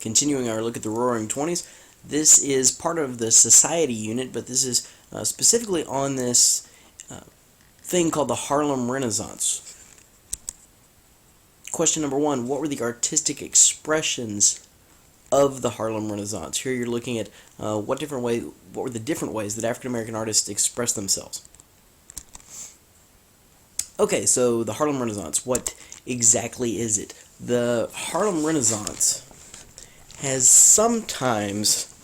Continuing our look at the Roaring Twenties, this is part of the society unit, but this is specifically on this thing called the Harlem Renaissance. Question number one, what were the artistic expressions of the Harlem Renaissance? Here you're looking at what were the different ways that African American artists expressed themselves. Okay, so the Harlem Renaissance, what exactly is it? The Harlem Renaissance has sometimes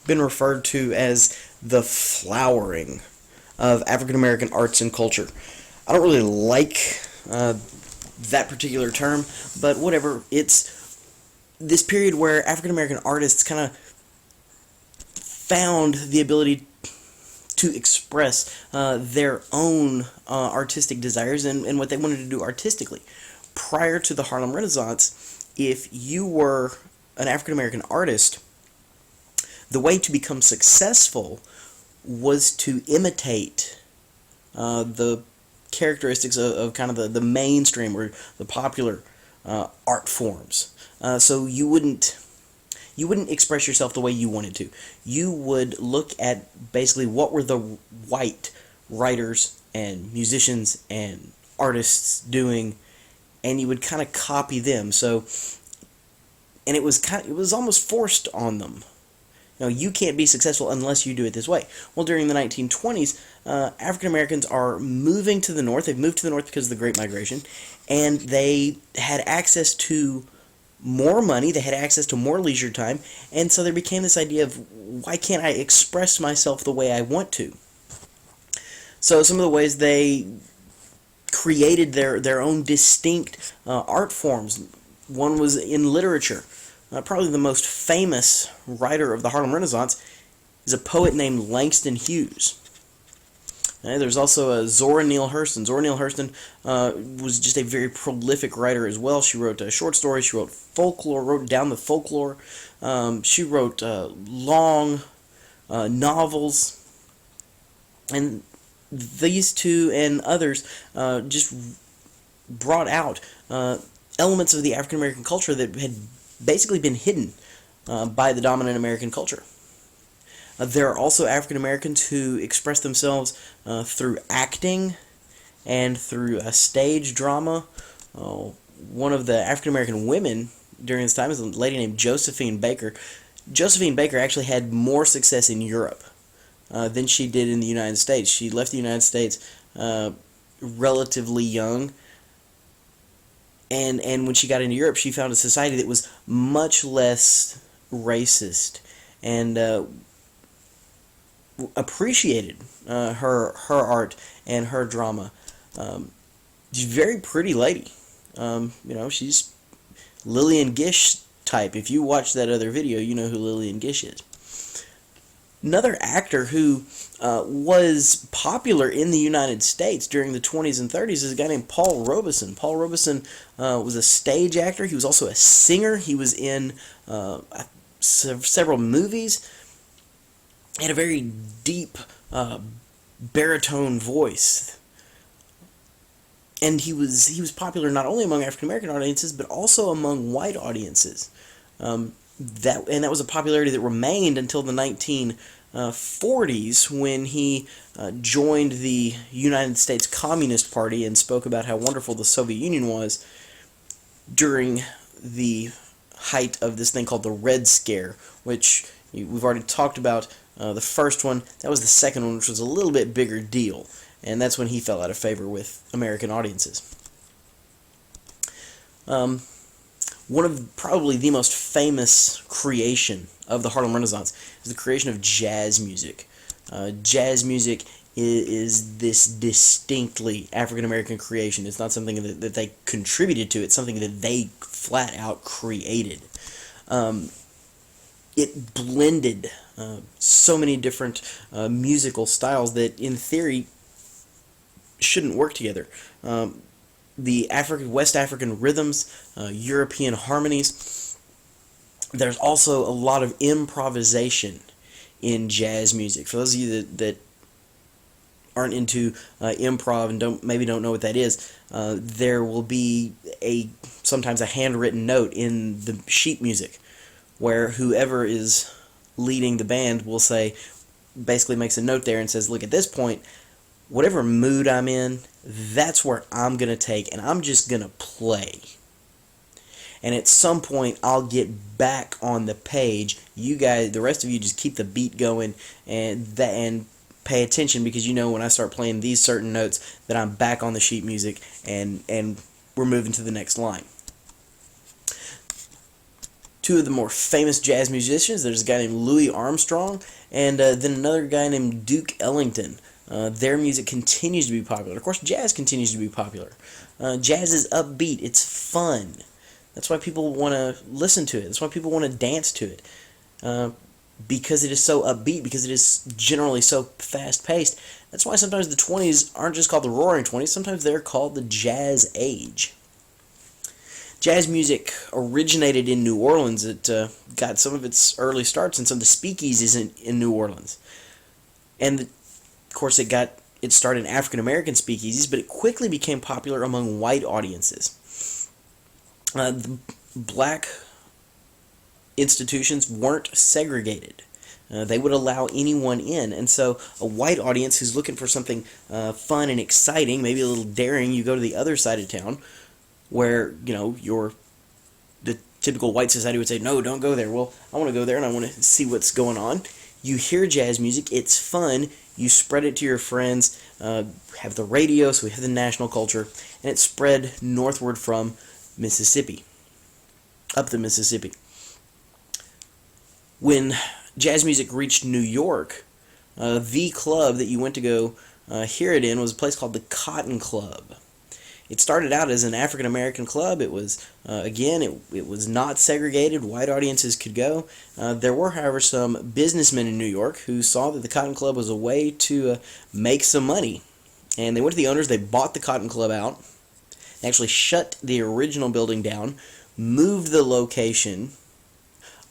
been referred to as the flowering of African American arts and culture. I don't really like that particular term, but whatever. It's this period where African American artists kind of found the ability to express their own artistic desires and what they wanted to do artistically. Prior to the Harlem Renaissance, if you were an African American artist, the way to become successful was to imitate the characteristics of kind of the mainstream or the popular art forms. So you wouldn't express yourself the way you wanted to. You would look at basically what were the white writers and musicians and artists doing, and you would kind of copy them. So, and it was almost forced on them. You can't be successful unless you do it this way. Well, during the 1920s, African Americans are moving to the north. They've moved to the north because of the Great Migration, and they had access to more money, they had access to more leisure time, and so there became this idea of, why can't I express myself the way I want to? So some of the ways they created their own distinct art forms. One was in literature. Probably the most famous writer of the Harlem Renaissance is a poet named Langston Hughes. There's also Zora Neale Hurston. Zora Neale Hurston was just a very prolific writer as well. She wrote short stories, she wrote folklore, wrote down the folklore. She wrote long novels. And these two and others just brought out elements of the African American culture that had basically been hidden by the dominant American culture. There are also African Americans who express themselves through acting and through stage drama. One of the African American women during this time is a lady named Josephine Baker. Josephine Baker actually had more success in Europe than she did in the United States. She left the United States relatively young, and when she got into Europe, she found a society that was much less racist and appreciated her art and her drama. She's a very pretty lady. She's Lillian Gish type. If you watch that other video, you know who Lillian Gish is. Another actor who was popular in the United States during the 20s and 30s is a guy named Paul Robeson. Paul Robeson was a stage actor. He was also a singer. He was in several movies. He had a very deep baritone voice. And he was popular not only among African American audiences, but also among white audiences. That was a popularity that remained until the 1940s, when he joined the United States Communist Party and spoke about how wonderful the Soviet Union was during the height of this thing called the Red Scare, which we've already talked about. The first one, that was the second one, which was a little bit bigger deal, and that's when he fell out of favor with American audiences. One of probably the most famous creation of the Harlem Renaissance is the creation of jazz music. Jazz music is this distinctly African American creation. It's not something that they contributed to. It's something that they flat out created. It blended so many different musical styles that, in theory, shouldn't work together. The West African rhythms, European harmonies. There's also a lot of improvisation in jazz music. For those of you that aren't into improv and maybe don't know what that is, there will be sometimes a handwritten note in the sheet music, where whoever is leading the band will say, basically makes a note there and says, look, at this point, whatever mood I'm in, that's where I'm going to take, and I'm just going to play. And at some point, I'll get back on the page. You guys, the rest of you, just keep the beat going and pay attention, because you know when I start playing these certain notes that I'm back on the sheet music and we're moving to the next line. Two of the more famous jazz musicians, there's a guy named Louis Armstrong and then another guy named Duke Ellington. Their music continues to be popular. Of course, jazz continues to be popular. Jazz is upbeat. It's fun. That's why people want to listen to it. That's why people want to dance to it. Because it is so upbeat, because it is generally so fast-paced. That's why sometimes the 20s aren't just called the Roaring 20s. Sometimes they're called the Jazz Age. Jazz music originated in New Orleans. It got some of its early starts in some of the speakeasies in New Orleans. And, of course, it started in African-American speakeasies, but it quickly became popular among white audiences. The black institutions weren't segregated. They would allow anyone in, and so a white audience who's looking for something fun and exciting, maybe a little daring, you go to the other side of town, where the typical white society would say, no, don't go there. Well, I want to go there and I want to see what's going on. You hear jazz music, it's fun, you spread it to your friends, have the radio, so we have the national culture, and it spread northward from Mississippi, up the Mississippi. When jazz music reached New York, the club that you went to go hear it in was a place called the Cotton Club. It started out as an African-American club. It was, it was not segregated. White audiences could go. There were, however, some businessmen in New York who saw that the Cotton Club was a way to make some money. And they went to the owners, they bought the Cotton Club out, they actually shut the original building down, moved the location,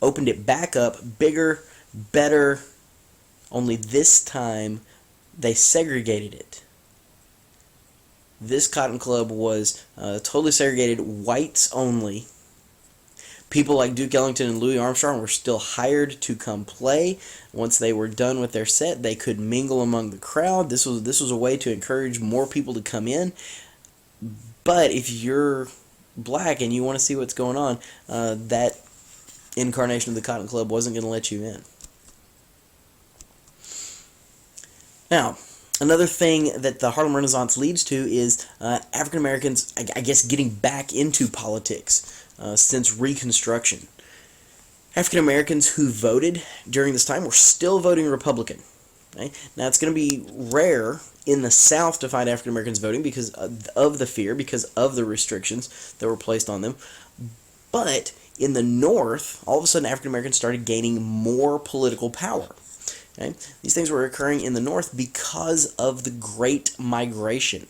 opened it back up, bigger, better, only this time they segregated it. This Cotton Club was totally segregated, whites only. People like Duke Ellington and Louis Armstrong were still hired to come play. Once they were done with their set, they could mingle among the crowd. This was a way to encourage more people to come in. But if you're black and you want to see what's going on, that incarnation of the Cotton Club wasn't going to let you in. Now, another thing that the Harlem Renaissance leads to is African Americans, I guess, getting back into politics since Reconstruction. African Americans who voted during this time were still voting Republican. Okay? Now, it's going to be rare in the South to find African Americans voting because of the fear, because of the restrictions that were placed on them. But in the North, all of a sudden African Americans started gaining more political power. Okay? These things were occurring in the North because of the Great Migration.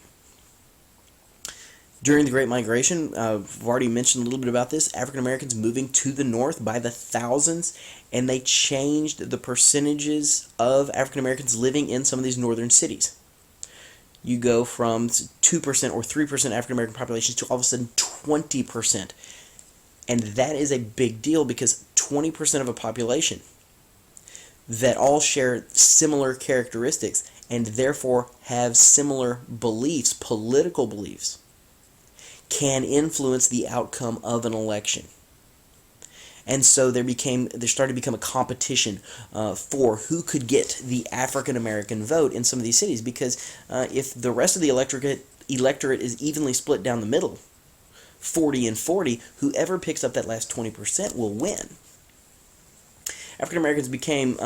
During the Great Migration, I've already mentioned a little bit about this, African Americans moving to the North by the thousands, and they changed the percentages of African Americans living in some of these northern cities. You go from 2% or 3% African American populations to all of a sudden 20%. And that is a big deal because 20% of a population that all share similar characteristics and therefore have similar beliefs, political beliefs, can influence the outcome of an election. And so there started to become a competition for who could get the African American vote in some of these cities, because if the rest of the electorate is evenly split down the middle, 40 and 40, whoever picks up that last 20% will win. African Americans became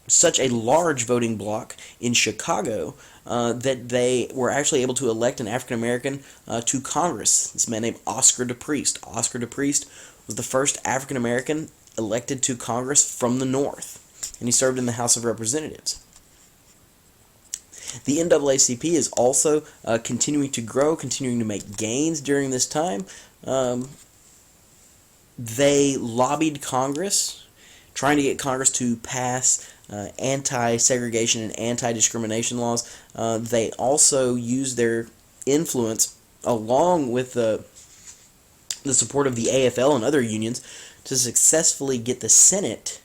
such a large voting bloc in Chicago that they were actually able to elect an African American to Congress. This man named Oscar DePriest. Oscar DePriest was the first African American elected to Congress from the North, and he served in the House of Representatives. The NAACP is also continuing to grow, continuing to make gains during this time. They lobbied Congress, trying to get Congress to pass anti-segregation and anti-discrimination laws. They also used their influence along with the the support of the AFL and other unions to successfully get the Senate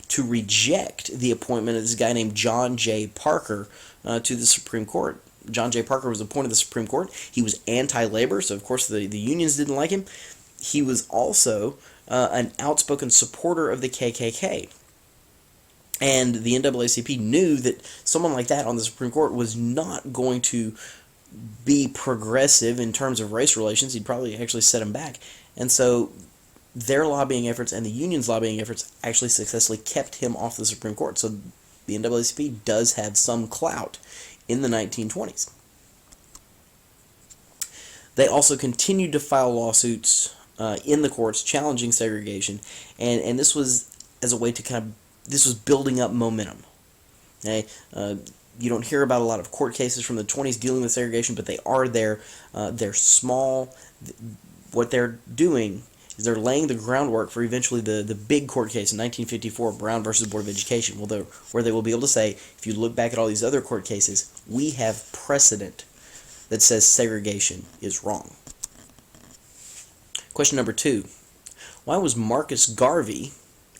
to reject the appointment of this guy named John J. Parker to the Supreme Court. John J. Parker was appointed to the Supreme Court. He was anti-labor, so of course the unions didn't like him. He was also an outspoken supporter of the KKK. And the NAACP knew that someone like that on the Supreme Court was not going to be progressive in terms of race relations. He'd probably actually set him back. And so their lobbying efforts and the union's lobbying efforts actually successfully kept him off the Supreme Court. So the NAACP does have some clout in the 1920s. They also continued to file lawsuits in the courts challenging segregation, and this was as a way to this was building up momentum. Okay? You don't hear about a lot of court cases from the 20s dealing with segregation, but they are there. They're small. What they're doing is they're laying the groundwork for eventually the big court case in 1954, Brown versus Board of Education, where they will be able to say, if you look back at all these other court cases, we have precedent that says segregation is wrong. Question number 2. Why was Marcus Garvey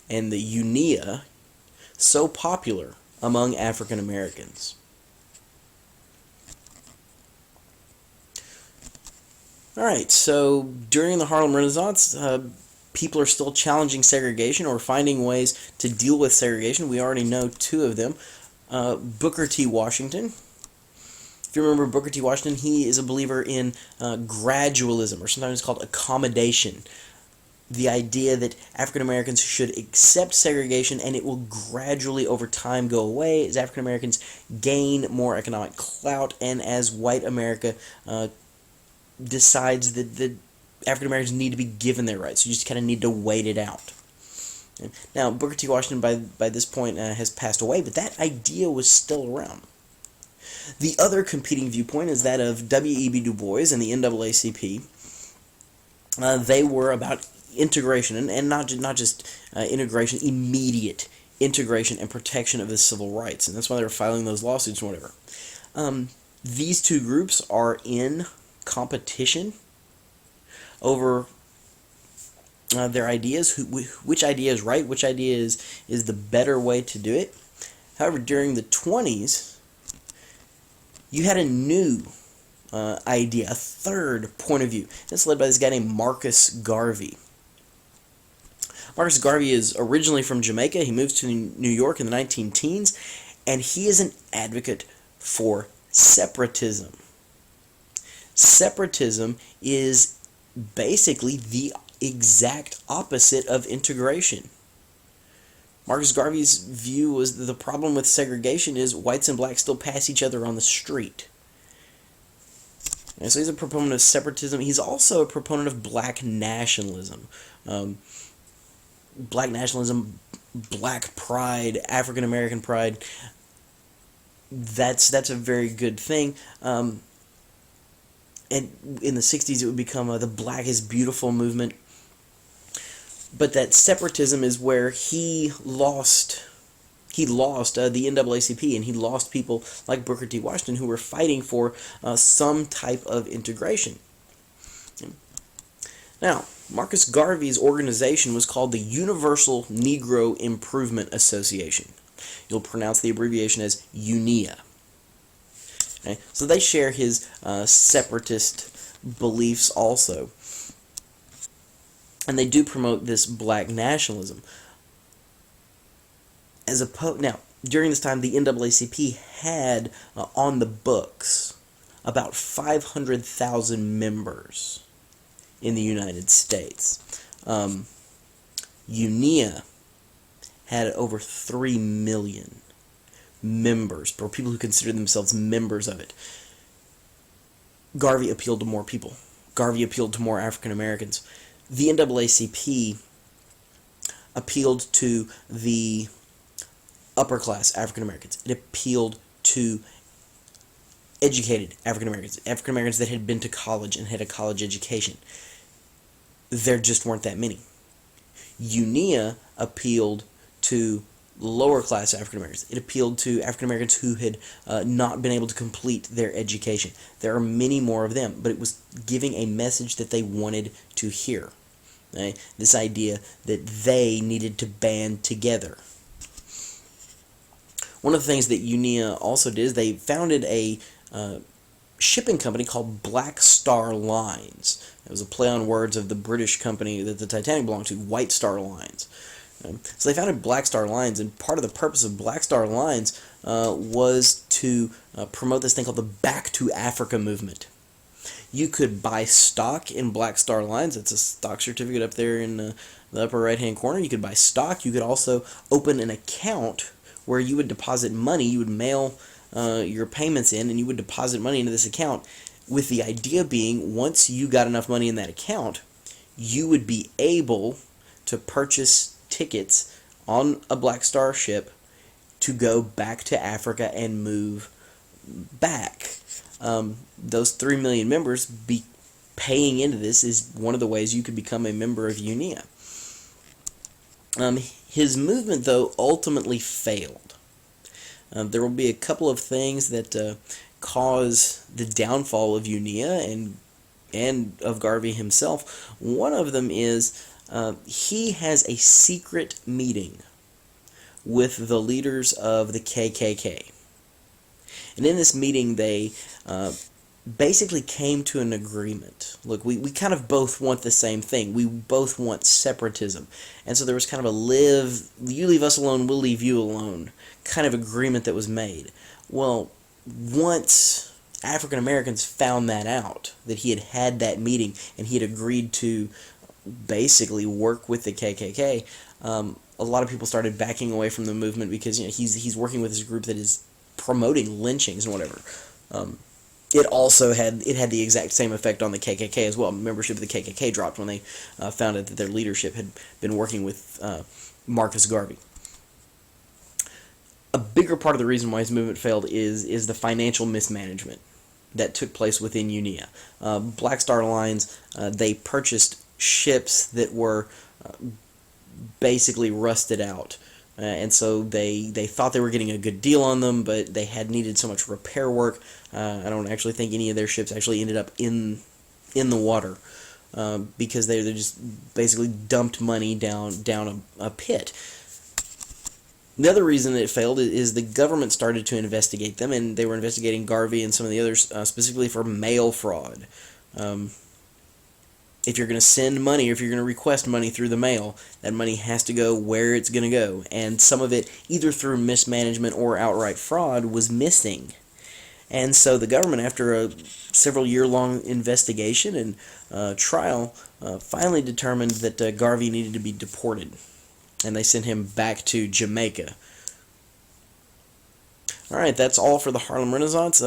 and the UNIA so popular among African Americans? Alright, so during the Harlem Renaissance, people are still challenging segregation or finding ways to deal with segregation. We already know 2 of them. Booker T. Washington. If you remember Booker T. Washington, he is a believer in gradualism, or sometimes it's called accommodation. The idea that African Americans should accept segregation and it will gradually over time go away as African Americans gain more economic clout and as white America decides that African Americans need to be given their rights. You just kind of need to wait it out. Now, Booker T. Washington by this point has passed away, but that idea was still around. The other competing viewpoint is that of W.E.B. Du Bois and the NAACP. They were about integration, and not just integration, immediate integration and protection of the civil rights, and that's why they were filing those lawsuits and whatever. These 2 groups are in competition over their ideas, which idea is right, which idea is the better way to do it. However, during the 20s, you had a new idea, a third point of view. It's led by this guy named Marcus Garvey. Marcus Garvey is originally from Jamaica. He moved to New York in the 19-teens, and he is an advocate for separatism. Separatism is basically the exact opposite of integration. Marcus Garvey's view was that the problem with segregation is whites and blacks still pass each other on the street. And so he's a proponent of separatism. He's also a proponent of black nationalism. Black nationalism, black pride, African American pride. That's a very good thing. And in the 60s, it would become the Black is Beautiful movement. But that separatism is where he lost the NAACP, and he lost people like Booker T. Washington who were fighting for some type of integration. Now, Marcus Garvey's organization was called the Universal Negro Improvement Association. You'll pronounce the abbreviation as UNIA. Okay? So they share his separatist beliefs also. And they do promote this black nationalism. Now, during this time, the NAACP had on the books about 500,000 members in the United States. UNIA had over 3 million members, or people who considered themselves members of it. Garvey appealed to more people. Garvey appealed to more African Americans. The NAACP appealed to the upper class African Americans. It appealed to educated African Americans, African Americans that had been to college and had a college education. There just weren't that many. UNIA appealed to lower class African Americans. It appealed to African Americans who had not been able to complete their education. There are many more of them, but it was giving a message that they wanted to hear. Right? This idea that they needed to band together. One of the things that UNIA also did is they founded a shipping company called Black Star Lines. It was a play on words of the British company that the Titanic belonged to, White Star Lines. So they founded Black Star Lines, and part of the purpose of Black Star Lines was to promote this thing called the Back to Africa movement. You could buy stock in Black Star Lines. It's a stock certificate up there in the upper right-hand corner. You could buy stock. You could also open an account where you would deposit money. You would mail your payments in, and you would deposit money into this account, with the idea being once you got enough money in that account, you would be able to purchase tickets on a Black Star ship to go back to Africa and move back. Those 3 million members paying into this is one of the ways you could become a member of UNIA. His movement, though, ultimately failed. There will be a couple of things that cause the downfall of UNIA and of Garvey himself. One of them is he has a secret meeting with the leaders of the KKK. And in this meeting, they basically came to an agreement. Look, we kind of both want the same thing. We both want separatism. And so there was kind of you leave us alone, we'll leave you alone kind of agreement that was made. Well, once African Americans found that out, that he had that meeting, and he had agreed to basically work with the KKK, a lot of people started backing away from the movement because he's working with this group that is promoting lynchings and whatever. It had the exact same effect on the KKK as well. Membership of the KKK dropped when they found out that their leadership had been working with Marcus Garvey. A bigger part of the reason why his movement failed is the financial mismanagement that took place within UNIA. Black Star Lines, they purchased ships that were basically rusted out. And so they thought they were getting a good deal on them, but they had needed so much repair work. I don't actually think any of their ships actually ended up in the water because they just basically dumped money down a pit. The other reason that it failed is the government started to investigate them, and they were investigating Garvey and some of the others specifically for mail fraud. If you're going to send money, or if you're going to request money through the mail, that money has to go where it's going to go. And some of it, either through mismanagement or outright fraud, was missing. And so the government, after a several-year-long investigation and trial, finally determined that Garvey needed to be deported. And they sent him back to Jamaica. Alright, that's all for the Harlem Renaissance.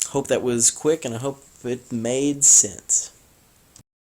Hope that was quick, and I hope it made sense.